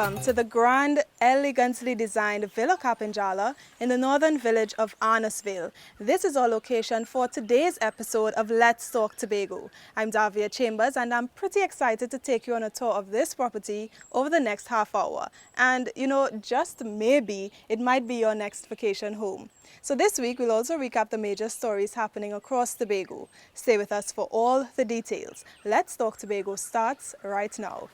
Welcome to the grand, elegantly designed Villa Kapinjala in the northern village of Arnos Vale. This is our location for today's episode of Let's Talk Tobago. I'm Davia Chambers and I'm pretty excited to take you on a tour of this property over the next half hour. And you know, just maybe it might be your next vacation home. So this week we'll also recap the major stories happening across Tobago. Stay with us for all the details. Let's Talk Tobago starts right now.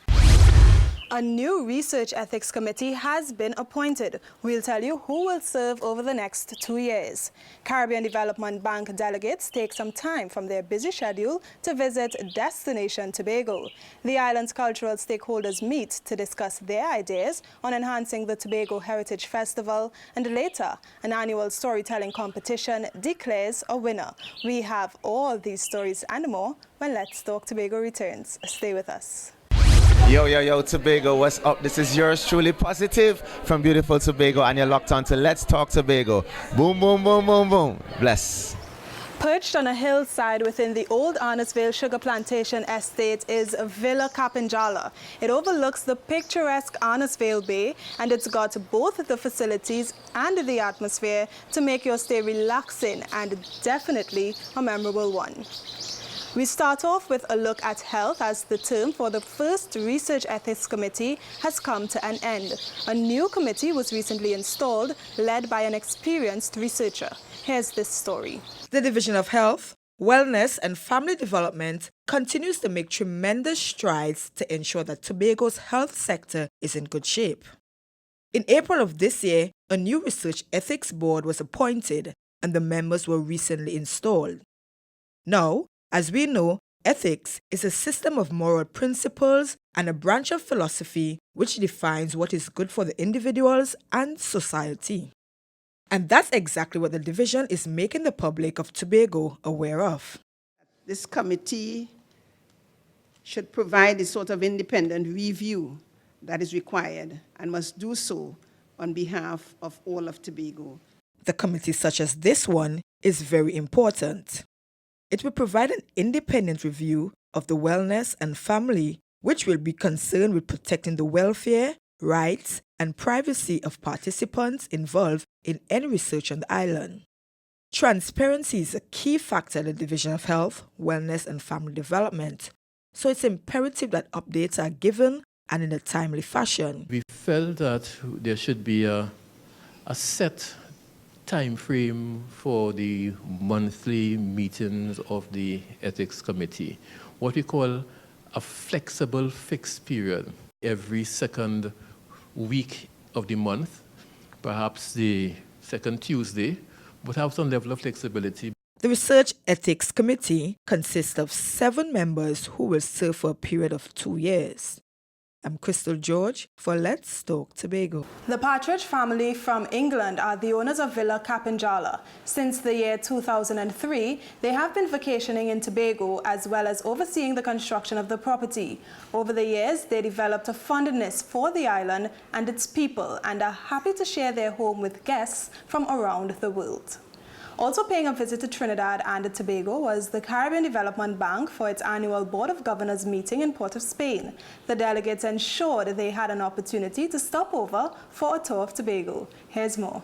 A new research ethics committee has been appointed. We'll tell you who will serve over the next 2 years. Caribbean Development Bank delegates take some time from their busy schedule to visit Destination Tobago. The island's cultural stakeholders meet to discuss their ideas on enhancing the Tobago Heritage Festival, and later, an annual storytelling competition declares a winner. We have all these stories and more when Let's Talk Tobago returns. Stay with us. Yo, Tobago, what's up? This is yours truly, Positive, from beautiful Tobago, and you're locked on to Let's Talk Tobago. Boom, boom, boom, boom, boom. Bless. Perched on a hillside within the old Arnos Vale Sugar Plantation estate is Villa Kapinjala. It overlooks the picturesque Arnos Vale Bay, and it's got both the facilities and the atmosphere to make your stay relaxing and definitely a memorable one. We start off with a look at health, as the term for the first Research Ethics Committee has come to an end. A new committee was recently installed, led by an experienced researcher. Here's this story. The Division of Health, Wellness and Family Development continues to make tremendous strides to ensure that Tobago's health sector is in good shape. In April of this year, a new Research Ethics Board was appointed and the members were recently installed. Now, as we know, ethics is a system of moral principles and a branch of philosophy which defines what is good for the individuals and society. And that's exactly what the division is making the public of Tobago aware of. This committee should provide the sort of independent review that is required and must do so on behalf of all of Tobago. The committee such as this one is very important. It will provide an independent review of the wellness and family, which will be concerned with protecting the welfare, rights, and privacy of participants involved in any research on the island. Transparency is a key factor in the Division of Health, Wellness, and Family Development, so it's imperative that updates are given and in a timely fashion. We felt that there should be a set time frame for the monthly meetings of the ethics committee, what we call a flexible fixed period. Every second week of the month, perhaps the second Tuesday, but have some level of flexibility. The Research Ethics Committee consists of 7 members who will serve for a period of 2 years. I'm Crystal George for Let's Talk Tobago. The Partridge family from England are the owners of Villa Kapinjala. Since the year 2003, they have been vacationing in Tobago as well as overseeing the construction of the property. Over the years, they developed a fondness for the island and its people and are happy to share their home with guests from around the world. Also paying a visit to Trinidad and Tobago was the Caribbean Development Bank for its annual Board of Governors meeting in Port of Spain. The delegates ensured they had an opportunity to stop over for a tour of Tobago. Here's more.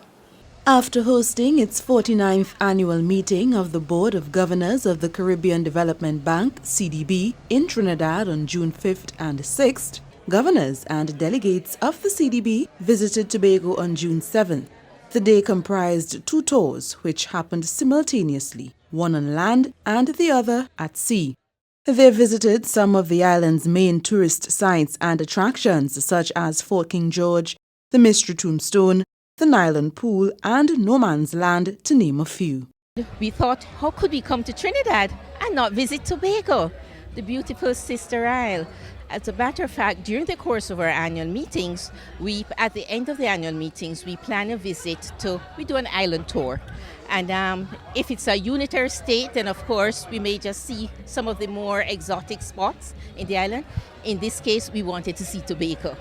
After hosting its 49th annual meeting of the Board of Governors of the Caribbean Development Bank, CDB, in Trinidad on June 5th and 6th, governors and delegates of the CDB visited Tobago on June 7th. The day comprised 2 tours, which happened simultaneously, one on land and the other at sea. They visited some of the island's main tourist sites and attractions, such as Fort King George, the Mystery Tombstone, the Nylon Pool, and No Man's Land, to name a few. We thought, how could we come to Trinidad and not visit Tobago, the beautiful sister isle? As a matter of fact, during the course of our annual meetings, at the end of the annual meetings, we plan a visit we do an island tour. And if it's a unitary state, then of course we may just see some of the more exotic spots in the island. In this case, we wanted to see Tobago.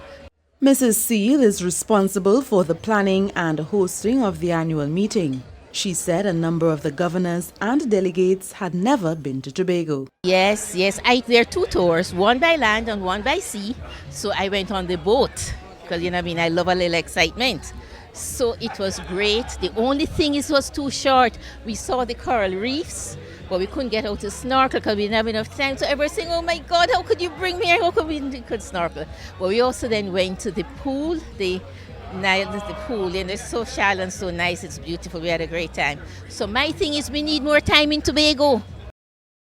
Mrs. Seal is responsible for the planning and hosting of the annual meeting. She said a number of the governors and delegates had never been to Tobago. Yes. There are two tours, one by land and one by sea. So I went on the boat because you know what I mean, I love a little excitement. So it was great. The only thing is it was too short. We saw the coral reefs, but we couldn't get out to snorkel because we didn't have enough time. So everyone's saying, oh my God, how could you bring me here? How could we could snorkel? But we also then went to the pool, the pool, and it's so shallow and so nice. It's beautiful. We had a great time. So my thing is we need more time in Tobago.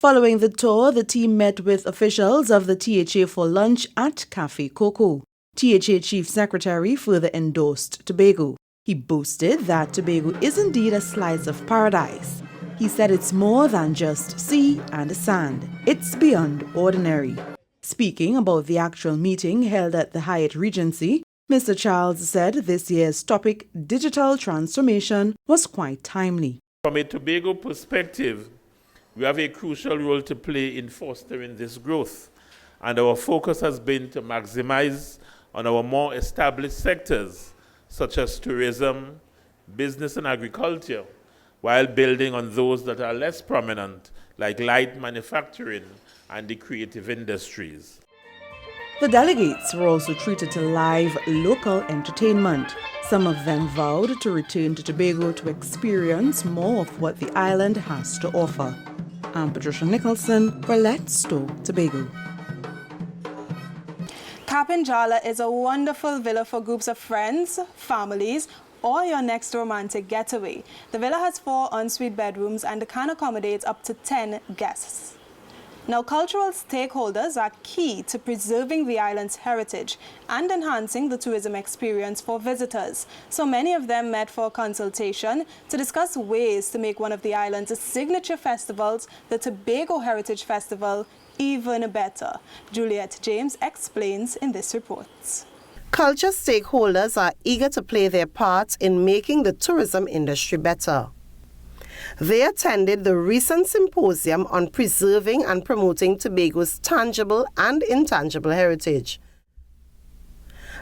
Following the tour, the team met with officials of the THA for lunch at Cafe Coco. THA Chief Secretary further endorsed Tobago. He boasted that Tobago is indeed a slice of paradise. He said it's more than just sea and sand. It's beyond ordinary. Speaking about the actual meeting held at the Hyatt Regency, Mr. Charles said this year's topic, digital transformation, was quite timely. From a Tobago perspective, we have a crucial role to play in fostering this growth, and our focus has been to maximize on our more established sectors, such as tourism, business and agriculture, while building on those that are less prominent, like light manufacturing and the creative industries. The delegates were also treated to live local entertainment. Some of them vowed to return to Tobago to experience more of what the island has to offer. I'm Patricia Nicholson for Let's Talk Tobago. Kapinjala is a wonderful villa for groups of friends, families, or your next romantic getaway. The villa has 4 ensuite bedrooms and can accommodate up to 10 guests. Now, cultural stakeholders are key to preserving the island's heritage and enhancing the tourism experience for visitors. So many of them met for a consultation to discuss ways to make one of the island's signature festivals, the Tobago Heritage Festival, even better. Juliet James explains in this report. Culture stakeholders are eager to play their part in making the tourism industry better. They attended the recent symposium on preserving and promoting Tobago's tangible and intangible heritage.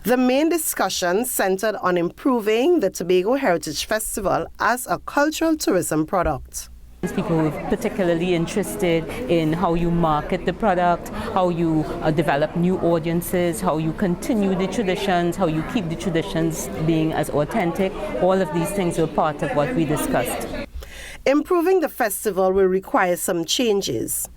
The main discussion centered on improving the Tobago Heritage Festival as a cultural tourism product. People who are particularly interested in how you market the product, how you develop new audiences, how you continue the traditions, how you keep the traditions being as authentic. All of these things were part of what we discussed. Improving the festival will require some changes.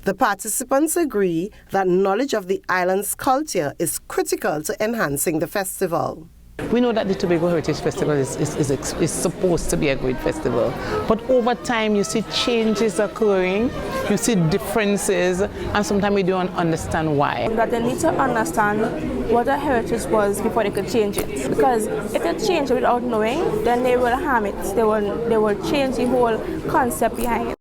The participants agree that knowledge of the island's culture is critical to enhancing the festival. We know that the Tobago Heritage Festival is supposed to be a great festival, but over time you see changes occurring, you see differences, and sometimes we don't understand why. But they need to understand what the heritage was before they could change it. Because if they change it without knowing, then they will harm it. They will change the whole concept behind it.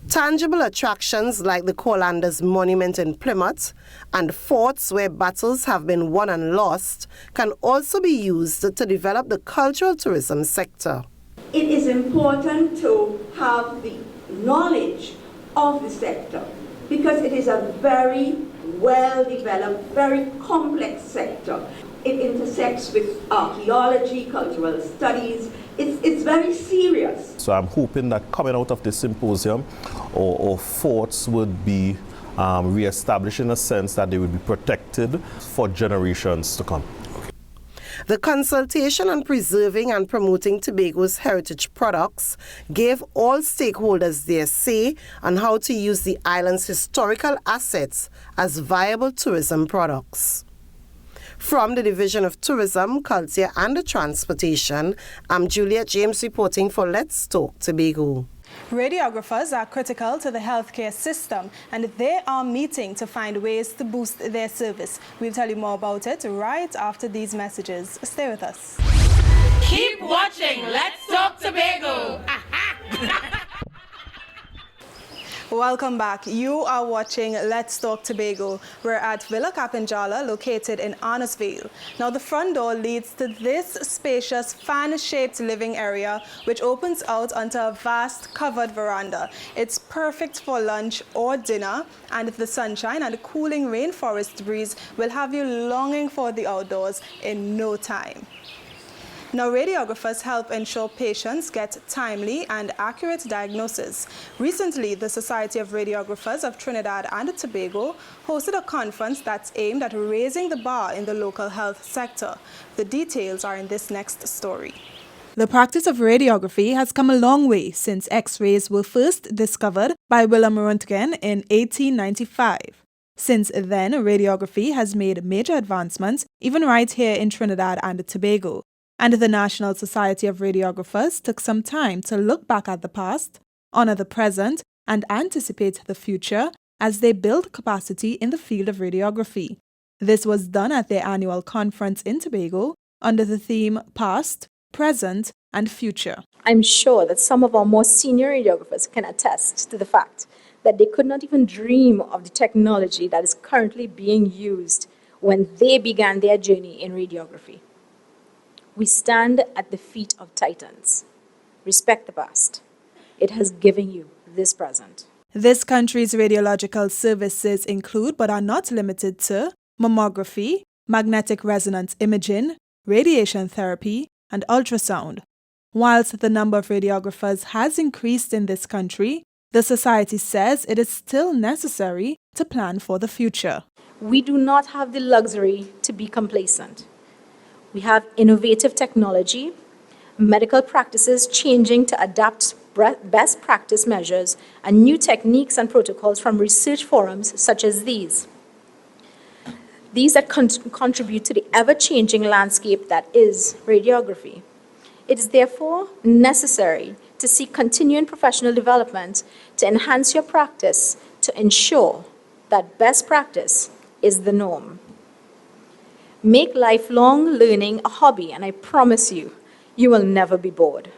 Tangible attractions like the Colanders Monument in Plymouth and forts where battles have been won and lost can also be used to develop the cultural tourism sector. It is important to have the knowledge of the sector because it is a very well-developed, very complex sector. It intersects with archaeology, cultural studies. It's very serious. So I'm hoping that coming out of this symposium, or forts would be re-established in a sense that they would be protected for generations to come. The consultation on preserving and promoting Tobago's heritage products gave all stakeholders their say on how to use the island's historical assets as viable tourism products. From the Division of Tourism, Culture and Transportation, I'm Juliet James reporting for Let's Talk Tobago. Radiographers are critical to the healthcare system and they are meeting to find ways to boost their service. We'll tell you more about it right after these messages. Stay with us. Keep watching Let's Talk Tobago. Welcome back. You are watching Let's Talk Tobago. We're at Villa Kapinjala, located in Arnos Vale. Now, the front door leads to this spacious fan-shaped living area, which opens out onto a vast covered veranda. It's perfect for lunch or dinner, and the sunshine and the cooling rainforest breeze will have you longing for the outdoors in no time. Now, radiographers help ensure patients get timely and accurate diagnosis. Recently, the Society of Radiographers of Trinidad and Tobago hosted a conference that's aimed at raising the bar in the local health sector. The details are in this next story. The practice of radiography has come a long way since X-rays were first discovered by Willem Röntgen in 1895. Since then, radiography has made major advancements, even right here in Trinidad and Tobago. And the National Society of Radiographers took some time to look back at the past, honor the present, and anticipate the future as they build capacity in the field of radiography. This was done at their annual conference in Tobago under the theme Past, Present, and Future. I'm sure that some of our more senior radiographers can attest to the fact that they could not even dream of the technology that is currently being used when they began their journey in radiography. We stand at the feet of titans. Respect the past. It has given you this present. This country's radiological services include, but are not limited to, mammography, magnetic resonance imaging, radiation therapy, and ultrasound. Whilst the number of radiographers has increased in this country, the Society says it is still necessary to plan for the future. We do not have the luxury to be complacent. We have innovative technology, medical practices changing to adapt best practice measures, and new techniques and protocols from research forums such as these. These that contribute to the ever-changing landscape that is radiography. It is therefore necessary to seek continuing professional development to enhance your practice to ensure that best practice is the norm. Make lifelong learning a hobby, and I promise you, you will never be bored.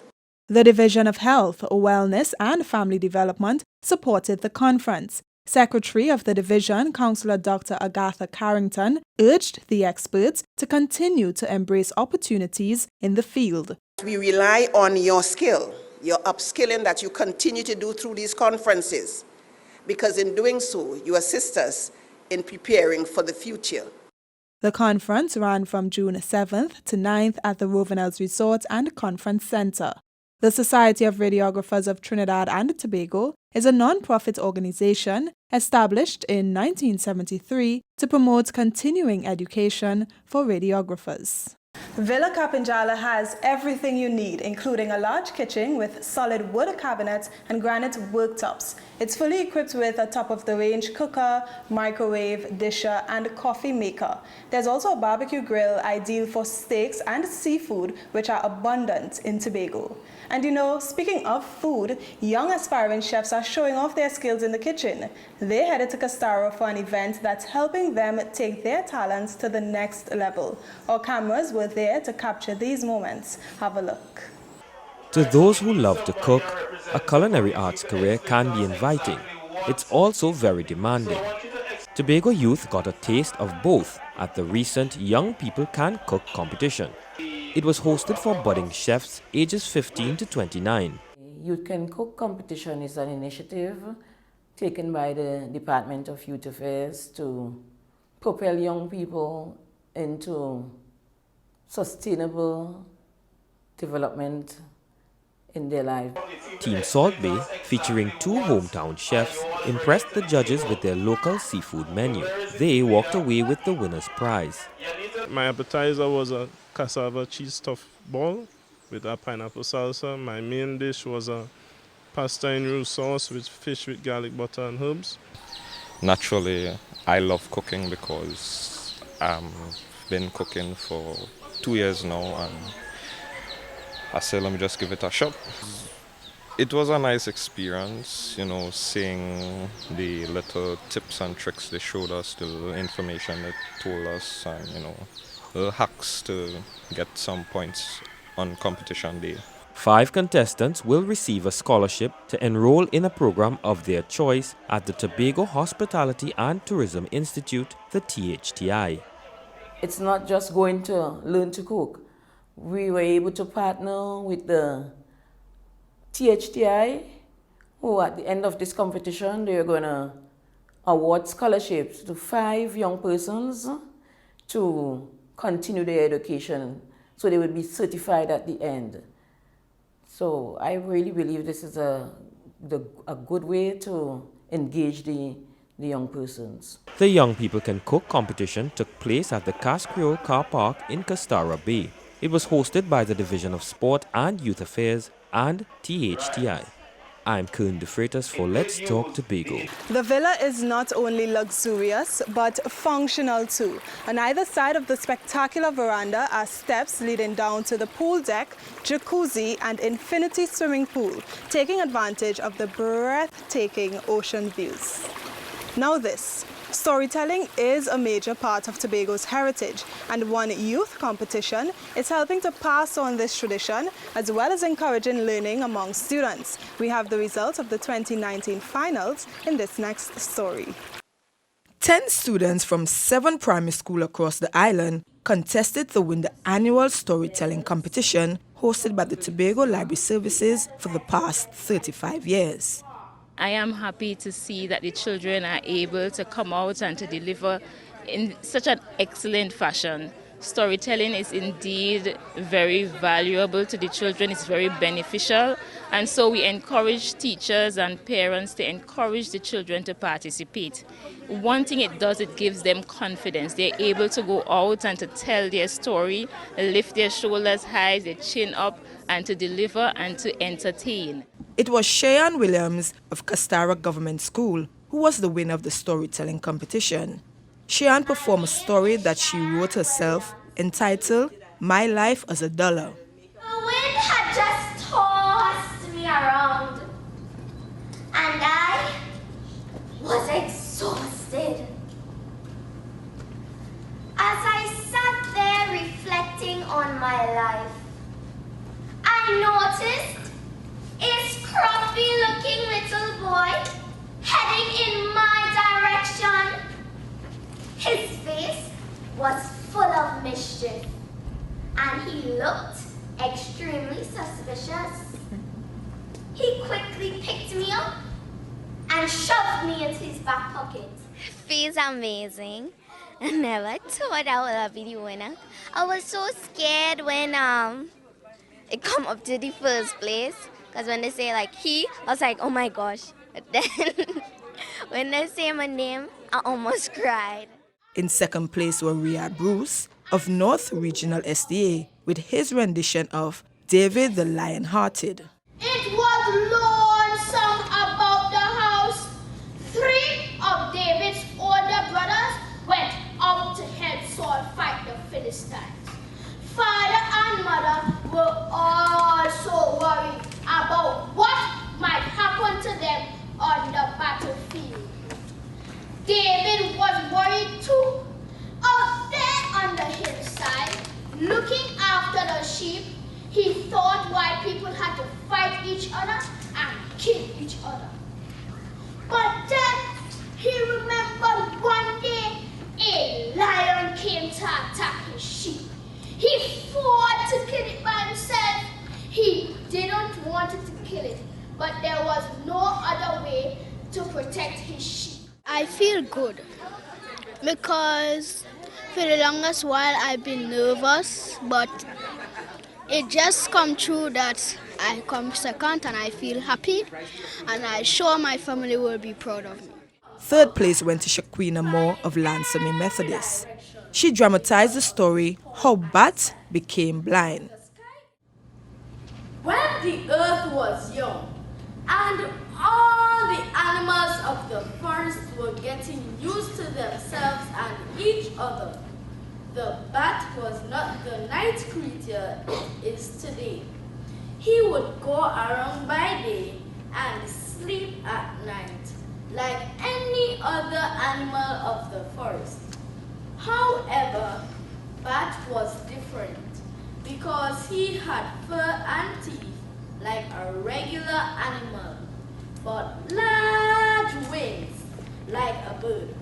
The Division of Health, Wellness and Family Development supported the conference. Secretary of the division, Councillor Dr. Agatha Carrington, urged the experts to continue to embrace opportunities in the field. We rely on your skill, your upskilling that you continue to do through these conferences, because in doing so, you assist us in preparing for the future. The conference ran from June 7th to 9th at the Rovenels Resort and Conference Center. The Society of Radiographers of Trinidad and Tobago is a non-profit organization established in 1973 to promote continuing education for radiographers. Villa Kapinjala has everything you need, including a large kitchen with solid wood cabinets and granite worktops. It's fully equipped with a top-of-the-range cooker, microwave, disher, and coffee maker. There's also a barbecue grill ideal for steaks and seafood, which are abundant in Tobago. And you know, speaking of food, young aspiring chefs are showing off their skills in the kitchen. They headed to Castaro for an event that's helping them take their talents to the next level. Our cameras were there to capture these moments. Have a look. To those who love to cook, a culinary arts career can be inviting. It's also very demanding. Tobago youth got a taste of both at the recent Young People Can Cook competition. It was hosted for budding chefs ages 15 to 29. Youth Can Cook competition is an initiative taken by the Department of Youth Affairs to propel young people into sustainable development in their life. Team Salt Bay, featuring 2 hometown chefs, impressed the judges with their local seafood menu. They walked away with the winner's prize. My appetizer was a cassava cheese stuffed ball with a pineapple salsa. My main dish was a pasta in roux sauce with fish with garlic butter and herbs. Naturally, I love cooking because I've been cooking for 2 years now, and I said, let me just give it a shot. It was a nice experience, you know, seeing the little tips and tricks they showed us, the information they told us, and, you know, little hacks to get some points on competition day. 5 contestants will receive a scholarship to enroll in a program of their choice at the Tobago Hospitality and Tourism Institute, the THTI. It's not just going to learn to cook. We were able to partner with the THTI, who at the end of this competition, they're going to award scholarships to 5 young persons to continue their education so they would be certified at the end. So I really believe this is a good way to engage the young persons. The Young People Can Cook competition took place at the Cass Creole Car Park in Castara Bay. It was hosted by the Division of Sport and Youth Affairs and THTI. I'm Kern De Freitas for Let's Talk Tobago. The villa is not only luxurious, but functional too. On either side of the spectacular veranda are steps leading down to the pool deck, jacuzzi and infinity swimming pool, taking advantage of the breathtaking ocean views. Now this. Storytelling is a major part of Tobago's heritage, and one youth competition is helping to pass on this tradition as well as encouraging learning among students. We have the results of the 2019 finals in this next story. 10 students from 7 primary schools across the island contested to win the annual storytelling competition hosted by the Tobago Library Services for the past 35 years. I am happy to see that the children are able to come out and to deliver in such an excellent fashion. Storytelling is indeed very valuable to the children, it's very beneficial, and so we encourage teachers and parents to encourage the children to participate. One thing it does, it gives them confidence. They're able to go out and to tell their story, lift their shoulders high, their chin up, and to deliver and to entertain. It was Cheyenne Williams of Castara Government School who was the winner of the storytelling competition. Cheyenne performed a story that she wrote herself entitled My Life as a Dollar. The wind had just tossed me around and I was exhausted. As I sat there reflecting on my life, I noticed a scruffy-looking little boy heading in my direction. His face was full of mischief, and he looked extremely suspicious. He quickly picked me up and shoved me into his back pocket. Feels amazing. I never thought I would be the winner. I was so scared when it come up to the first place. Because when they say like he, I was like, oh my gosh. But then when they say my name, I almost cried. In second place were Riyad Bruce of North Regional SDA with his rendition of David the Lion-Hearted. It was lonesome about the house. 3 of David's older brothers went out to help Saul fight the Philistines. Father and mother were also worried about what might happen to them on the battlefield. David was worried too. Out there on the hillside, looking after the sheep, he thought why people had to fight each other and kill each other. But then he remembered one day a lion came to attack his sheep. He fought to kill it by himself. He didn't want to kill it, but there was no other way to protect his sheep. I feel good because for the longest while I've been nervous, but it just come true that I come second and I feel happy and I'm sure my family will be proud of me. Third place went to Shaquina Moore of Lansome Methodist. She dramatized the story How Bat Became Blind. When the earth was young and all the animals of the forest were getting used to themselves and each other, the bat was not the night creature it is today. He would go around by day and sleep at night, like any other animal of the forest. However, Bat was different because he had fur and teeth like a regular animal, but large wings like a bird.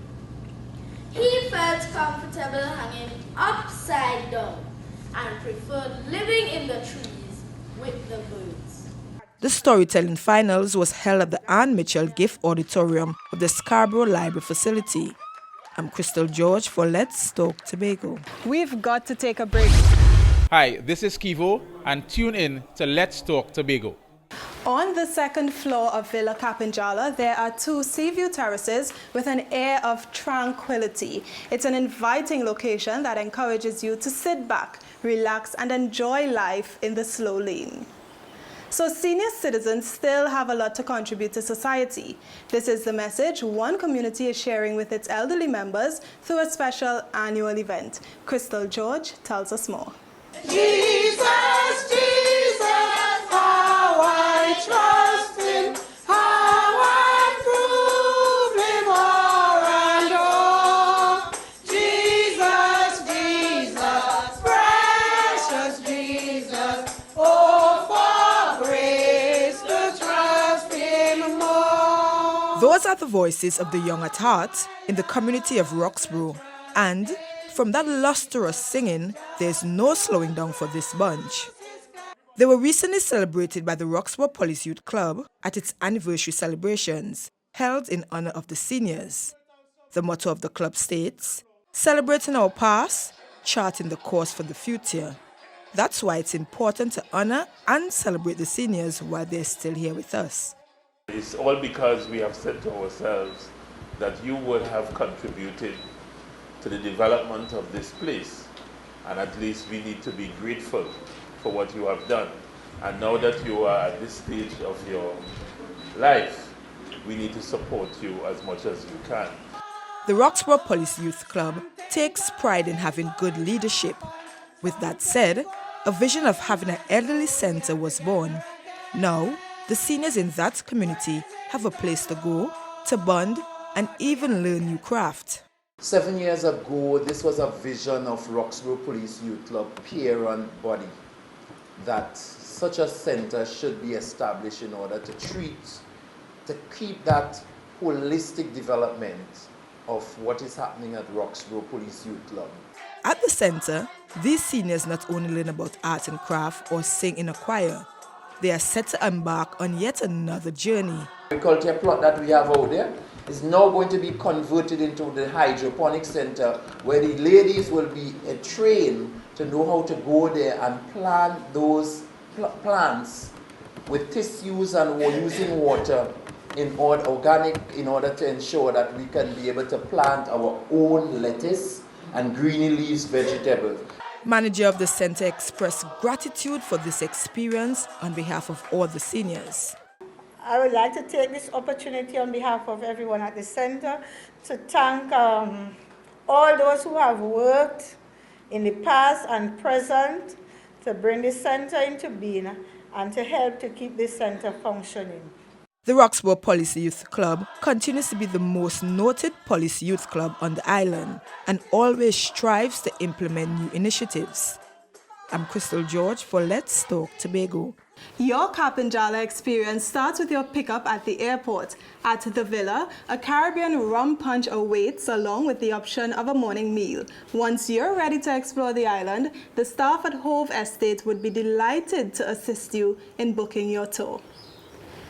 He felt comfortable hanging upside down and preferred living in the trees with the birds. The storytelling finals was held at the Ann Mitchell Gift Auditorium of the Scarborough Library facility. I'm Crystal George for Let's Talk Tobago. We've got to take a break. Hi, this is Kivo, and tune in to Let's Talk Tobago. On the second floor of Villa Kapinjala, there are 2 sea view terraces with an air of tranquility. It's an inviting location that encourages you to sit back, relax, and enjoy life in the slow lane. So senior citizens still have a lot to contribute to society. This is the message one community is sharing with its elderly members through a special annual event. Crystal George tells us more. Jesus, Jesus, how I trust him, how I prove him o'er and o'er. Jesus, Jesus, precious Jesus, oh, for grace to trust him more. Those are the voices of the young at heart in the community of Roxborough. And from that lustrous singing, there's no slowing down for this bunch. They were recently celebrated by the Roxborough Police Youth Club at its anniversary celebrations, held in honor of the seniors. The motto of the club states, "Celebrating our past, charting the course for the future." That's why it's important to honor and celebrate the seniors while they're still here with us. It's all because we have said to ourselves that you would have contributed to the development of this place, and at least we need to be grateful for what you have done. And now that you are at this stage of your life, we need to support you as much as you can. The Roxborough Police Youth Club takes pride in having good leadership. With that said, a vision of having an elderly center was born. Now, the seniors in that community have a place to go, to bond, and even learn new craft. 7 years ago, this was a vision of Roxborough Police Youth Club parent body, that such a center should be established in order to keep that holistic development of what is happening at Roxborough Police Youth Club. At the center, these seniors not only learn about art and craft or sing in a choir, they are set to embark on yet another journey. The agriculture plot that we have out there is now going to be converted into the hydroponic center, where the ladies will be trained to know how to go there and plant those plants with tissues and using water in order to ensure that we can be able to plant our own lettuce and greeny leaves vegetables. Manager of the center expressed gratitude for this experience on behalf of all the seniors. I would like to take this opportunity on behalf of everyone at the center to thank all those who have worked in the past and present to bring this center into being and to help to keep this center functioning. The Roxborough Police Youth Club continues to be the most noted police youth club on the island and always strives to implement new initiatives. I'm Crystal George for Let's Talk Tobago. Your Kapinjala experience starts with your pickup at the airport. At the villa, a Caribbean rum punch awaits along with the option of a morning meal. Once you're ready to explore the island, the staff at Hove Estate would be delighted to assist you in booking your tour.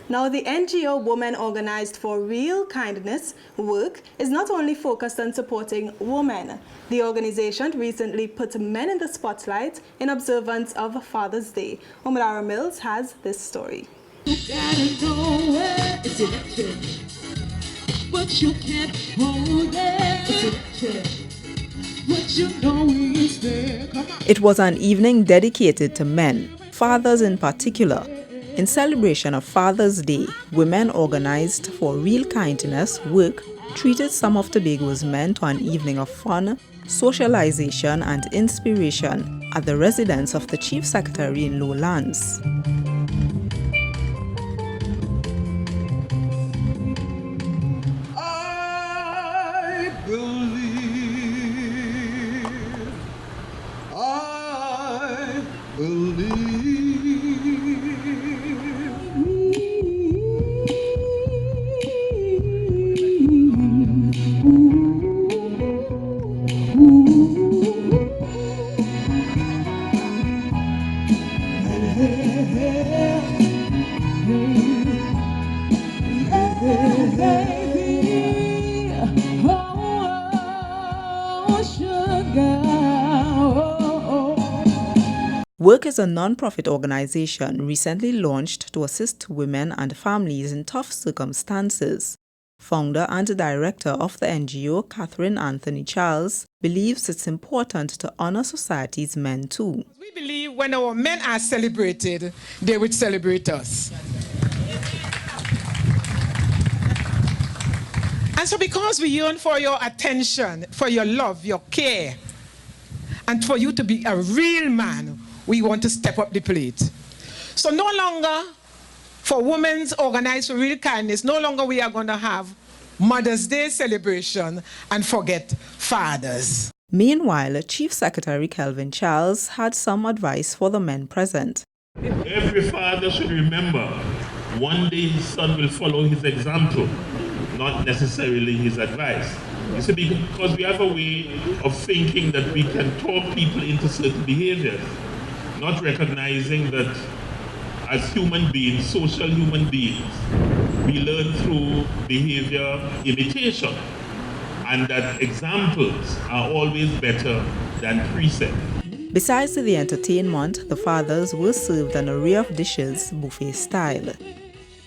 Now, the NGO Women Organized for Real Kindness work is not only focused on supporting women. The organization recently put men in the spotlight in observance of Father's Day. Omadara Mills has this story. You gotta know where it's electric, but you can't hold it. It's electric, but you know it's there. Come on. It was an evening dedicated to men, fathers in particular. In celebration of Father's Day, Women Organized for Real Kindness work treated some of Tobago's men to an evening of fun, socialization and inspiration at the residence of the Chief Secretary in Lowlands. I believe. Work is a non-profit organization recently launched to assist women and families in tough circumstances. Founder and director of the NGO, Catherine Anthony Charles, believes it's important to honor society's men too. We believe when our men are celebrated, they would celebrate us. And so because we yearn for your attention, for your love, your care, and for you to be a real man, we want to step up the plate. So no longer, for women's organized for real kindness, no longer we are going to have Mother's Day celebration and forget fathers. Meanwhile, Chief Secretary Kelvin Charles had some advice for the men present. Every father should remember, one day his son will follow his example, not necessarily his advice. You see, because we have a way of thinking that we can talk people into certain behaviors, not recognizing that as human beings, social human beings, we learn through behavior imitation, and that examples are always better than precept. Besides the entertainment, the fathers were served an array of dishes buffet style.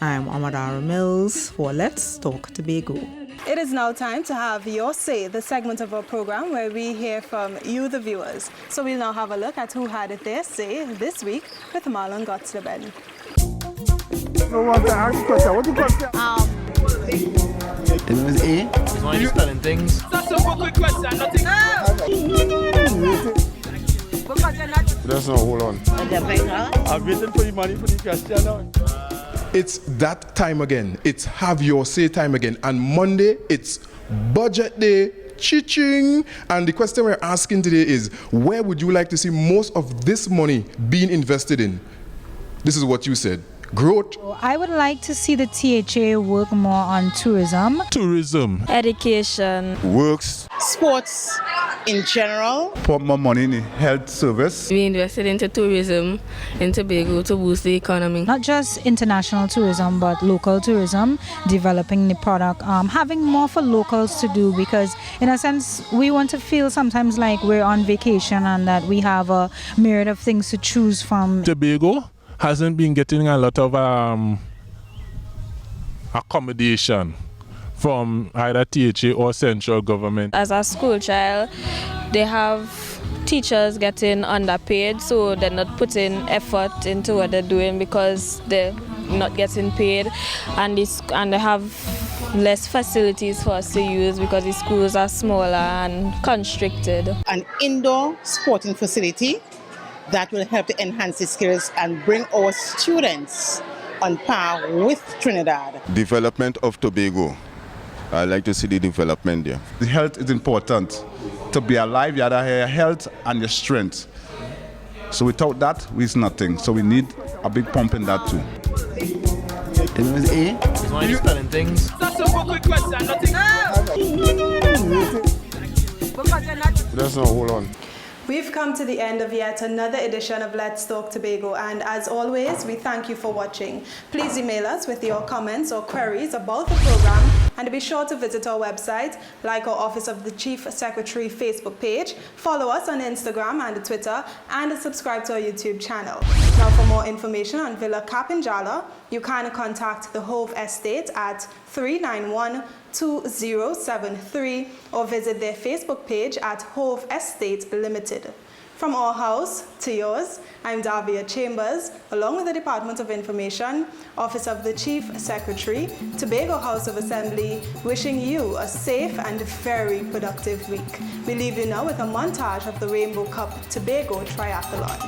I am Amadara Mills for Let's Talk Tobago. It is now time to have Your Say, the segment of our program where we hear from you, the viewers. So we'll now have a look at who had their say this week with Marlon Gotsleben. I want to ask a question. What do you question? It was A. Why are you spelling things? That's a quick question, nothing. That's not, hold on. I'm waiting for the money for the question now. It's that time again. It's have your say time again. And Monday, it's budget day, chi-ching. And the question we're asking today is, where would you like to see most of this money being invested in? This is what you said. Growth. I would like to see the THA work more on tourism. Tourism. Education. Works. Sports in general. Put more money in the health service. We invested into tourism in Tobago to boost the economy. Not just international tourism, but local tourism, developing the product, having more for locals to do, because in a sense, we want to feel sometimes like we're on vacation and that we have a myriad of things to choose from. Tobago hasn't been getting a lot of accommodation from either THA or central government. As a school child, they have teachers getting underpaid, so they're not putting effort into what they're doing because they're not getting paid, and they have less facilities for us to use because the schools are smaller and constricted. An indoor sporting facility that will help to enhance the skills and bring our students on par with Trinidad. Development of Tobago. I like to see the development there. The health is important. To be alive, you have to have your health and your strength. So without that, it's nothing. So we need a big pump in that too. It was A. Why are you spelling things? That's a quick question, nothing. That's not, hold on. We've come to the end of yet another edition of Let's Talk Tobago, and as always, we thank you for watching. Please email us with your comments or queries about the program, and be sure to visit our website, like our Office of the Chief Secretary Facebook page, follow us on Instagram and Twitter, and subscribe to our YouTube channel. Now, for more information on Villa Kapinjala, you can contact the Hove Estate at 391-2073 or visit their Facebook page at Hove Estate Limited. From our house to yours, I'm Davia Chambers, along with the Department of Information, Office of the Chief Secretary, Tobago House of Assembly, wishing you a safe and very productive week. We leave you now with a montage of the Rainbow Cup Tobago Triathlon.